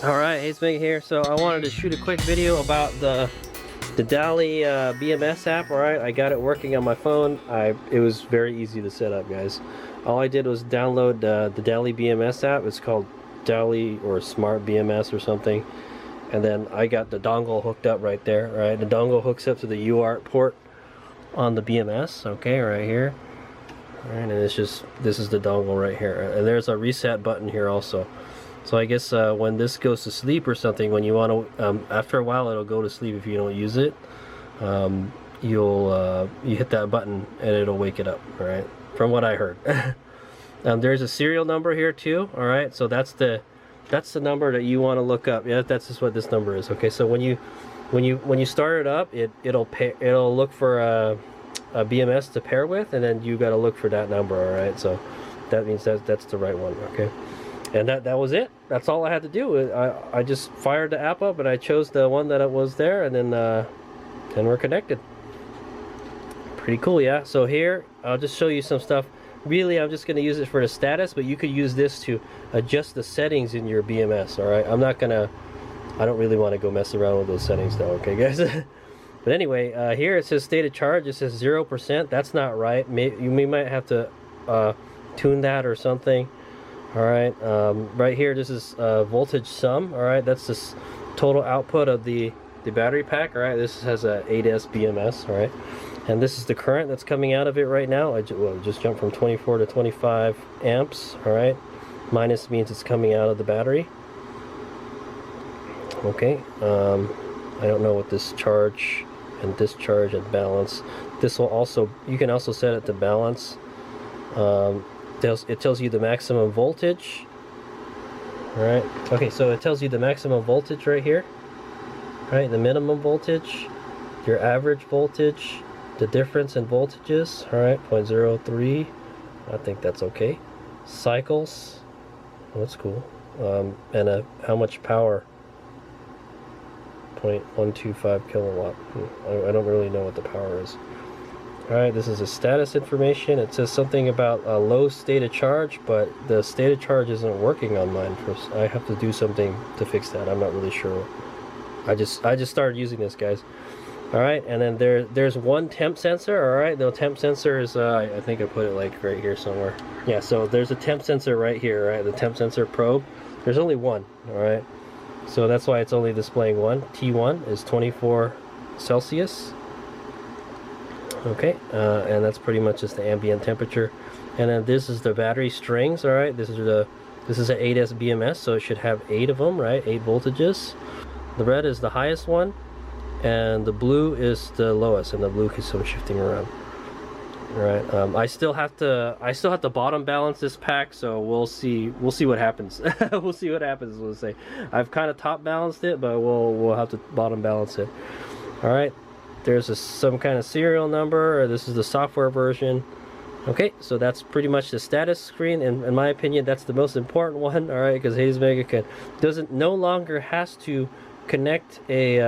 Alright, HadesOmega here. So I wanted to shoot a quick video about the Daly BMS app. Alright, I got it working on my phone. It was very easy to set up, guys. All I did was download the Daly BMS app. It's called Daly or Smart BMS or something. And then I got the dongle hooked up right there. Right, the dongle hooks up to the UART port on the BMS. Okay, right here. Alright, and it's just, this is the dongle right here. And there's a reset button here also. So I guess when this goes to sleep or something, when you want to, after a while it'll go to sleep if you don't use it. You hit that button and it'll wake it up, right? From what I heard. There's a serial number here too. All right, so that's the number that you want to look up. Yeah, that's just what this number is. Okay, so when you start it up, it'll look for a BMS to pair with, and then you got to look for that number. All right, so that means that's the right one. Okay. And that was it. That's all I had to do. I just fired the app up and I chose the one that it was there, and then we're connected. Pretty cool, yeah. So here I'll just show you some stuff. Really, I'm just going to use it for the status, but you could use this to adjust the settings in your BMS. All right, I don't really want to go mess around with those settings though. Okay, guys. But anyway, here it says state of charge. It says 0%. That's not right. You might have to tune that or something. Alright, right here this is voltage sum. Alright, that's this total output of the battery pack. Alright, this has a 8S BMS. Alright, and this is the current that's coming out of it right now. I just jumped from 24 to 25 amps. Alright, minus means it's coming out of the battery. Okay, I don't know what this charge and discharge and balance. This will also, you can also set it to balance. It tells you the maximum voltage. Alright, okay, so it tells you the maximum voltage right here. Right, the minimum voltage, your average voltage, the difference in voltages. Alright, 0.03. I think that's okay. Cycles. Oh, that's cool. And how much power? 0.125 kilowatt. I don't really know what the power is. Alright, this is the status information. It says something about a low state of charge, but the state of charge isn't working on mine. I have to do something to fix that. I'm not really sure. I just started using this, guys. Alright, and then there's one temp sensor. Alright, the temp sensor is, I think I put it like right here somewhere. Yeah, so there's a temp sensor right here, right? The temp sensor probe. There's only one, alright? So that's why it's only displaying one. T1 is 24 Celsius. Okay, and that's pretty much just the ambient temperature. And then this is the battery strings. All right, this is an 8S BMS, so it should have 8 of them, right? 8 voltages. The red is the highest one, and the blue is the lowest, and the blue is some shifting around. All right, I still have to bottom balance this pack, so we'll see what happens. We'll see what happens. We'll say I've kind of top balanced it, but we'll have to bottom balance it. All right. There's some kind of serial number, or this is the software version. Okay, so that's pretty much the status screen. In my opinion, that's the most important one. All right, because HadesOmega no longer has to connect a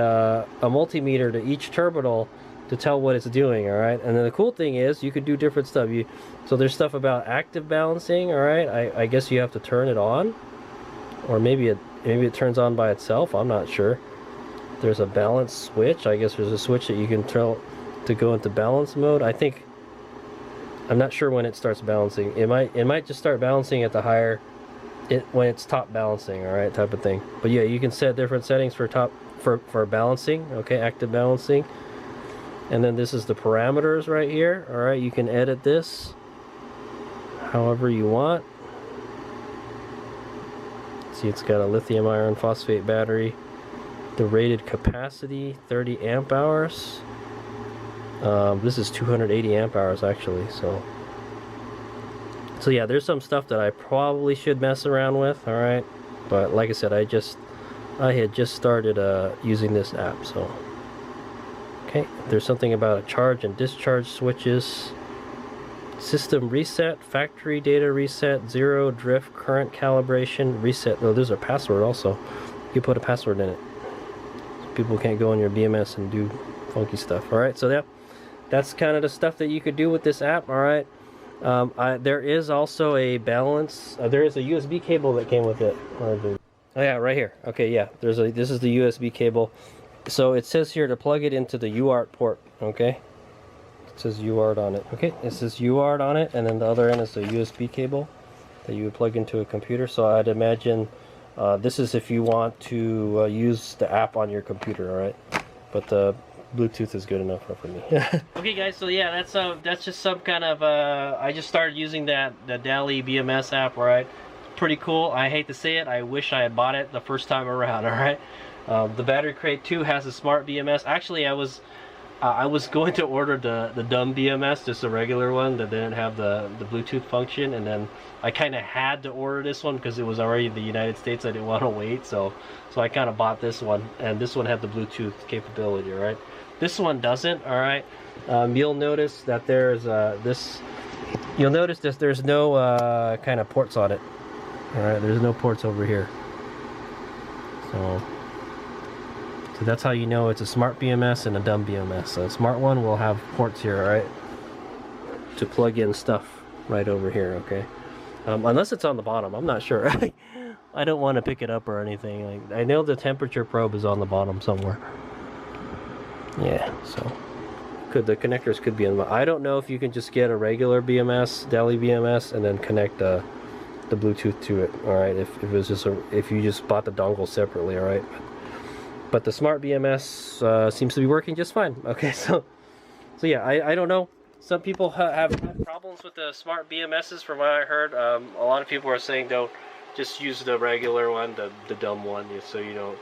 multimeter to each terminal to tell what it's doing. All right, and then the cool thing is you could do different stuff. So there's stuff about active balancing. All right, I guess you have to turn it on, or maybe it turns on by itself. I'm not sure. There's a balance switch. I guess there's a switch that you can tell to go into balance mode. I'm not sure when it starts balancing. It might just start balancing at the higher when it's top balancing, all right, type of thing. But yeah, you can set different settings for balancing. Okay, active balancing. And then this is the parameters right here. All right, you can edit this however you want. See, it's got a lithium iron phosphate battery. The rated capacity 30 amp hours. This is 280 amp hours actually. So yeah, there's some stuff that I probably should mess around with. All right, but like I said, I had just started using this app. So okay, there's something about a charge and discharge switches. System reset, factory data reset, zero drift, current calibration, reset. Oh, there's a password also. You put a password in it. People can't go on your BMS and do funky stuff. All right, so that's kind of the stuff that you could do with this app. All right, there is also a balance. There is a USB cable that came with it. Oh yeah, right here. Okay, yeah. This is the USB cable. So it says here to plug it into the UART port. Okay. It says UART on it. Okay, it says UART on it, and then the other end is the USB cable that you would plug into a computer. So I'd imagine this is if you want to use the app on your computer. All right, but the Bluetooth is good enough for me. Okay, guys. So yeah, that's just some kind of. I just started using the Daly BMS app. All right, pretty cool. I hate to say it. I wish I had bought it the first time around. All right. The Battery Crate 2 has a smart BMS. Actually, I was going to order the dumb BMS, just a regular one that didn't have the Bluetooth function, and then I kind of had to order this one because it was already in the United States. I didn't want to wait, so I kind of bought this one, and this one had the Bluetooth capability. All right, this one doesn't. All right, you'll notice that there's You'll notice that there's no kind of ports on it. All right, there's no ports over here. So that's how you know it's a smart BMS and a dumb BMS. So a smart one will have ports here, alright, to plug in stuff right over here, okay? Unless it's on the bottom, I'm not sure. I don't want to pick it up or anything. Like, I know the temperature probe is on the bottom somewhere. Yeah, so the connectors could be in the. I don't know if you can just get a regular BMS, Daly BMS, and then connect the Bluetooth to it. All right, if it was just if you just bought the dongle separately, all right. But the smart BMS seems to be working just fine. Okay, so yeah, I don't know. Some people have problems with the smart BMSs, from what I heard. A lot of people are saying don't just use the regular one, the dumb one, so you don't.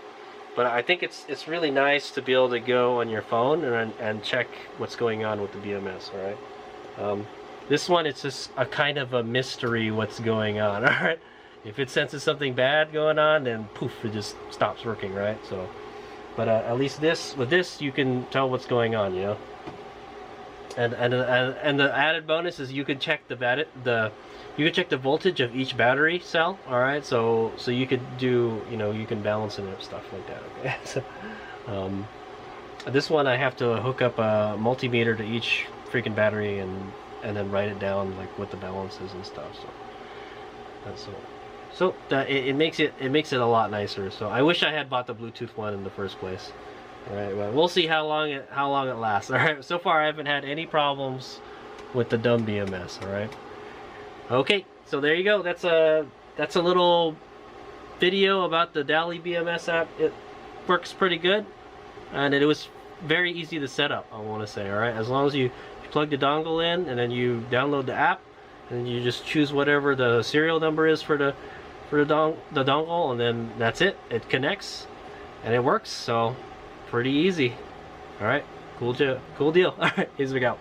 But I think it's really nice to be able to go on your phone and check what's going on with the BMS. All right. This one, it's just a kind of a mystery what's going on. All right. If it senses something bad going on, then poof, it just stops working. Right. So. But at least with this you can tell what's going on, you know. And the added bonus is you can check you can check the voltage of each battery cell. All right, so you could do, you know, you can balance it and stuff like that. Okay, so this one I have to hook up a multimeter to each freaking battery and then write it down like what the balance is and stuff. So that's all. So it makes it a lot nicer. So I wish I had bought the Bluetooth one in the first place. All right, but we'll see how long it lasts. All right. So far I haven't had any problems with the dumb BMS. All right. Okay. So there you go. That's a little video about the Daly BMS app. It works pretty good, and it was very easy to set up. I want to say. All right. As long as you plug the dongle in and then you download the app, and you just choose whatever the serial number is for the dongle, and then that's it. It connects and it works. So pretty easy. All right, cool deal. All right, here's we go.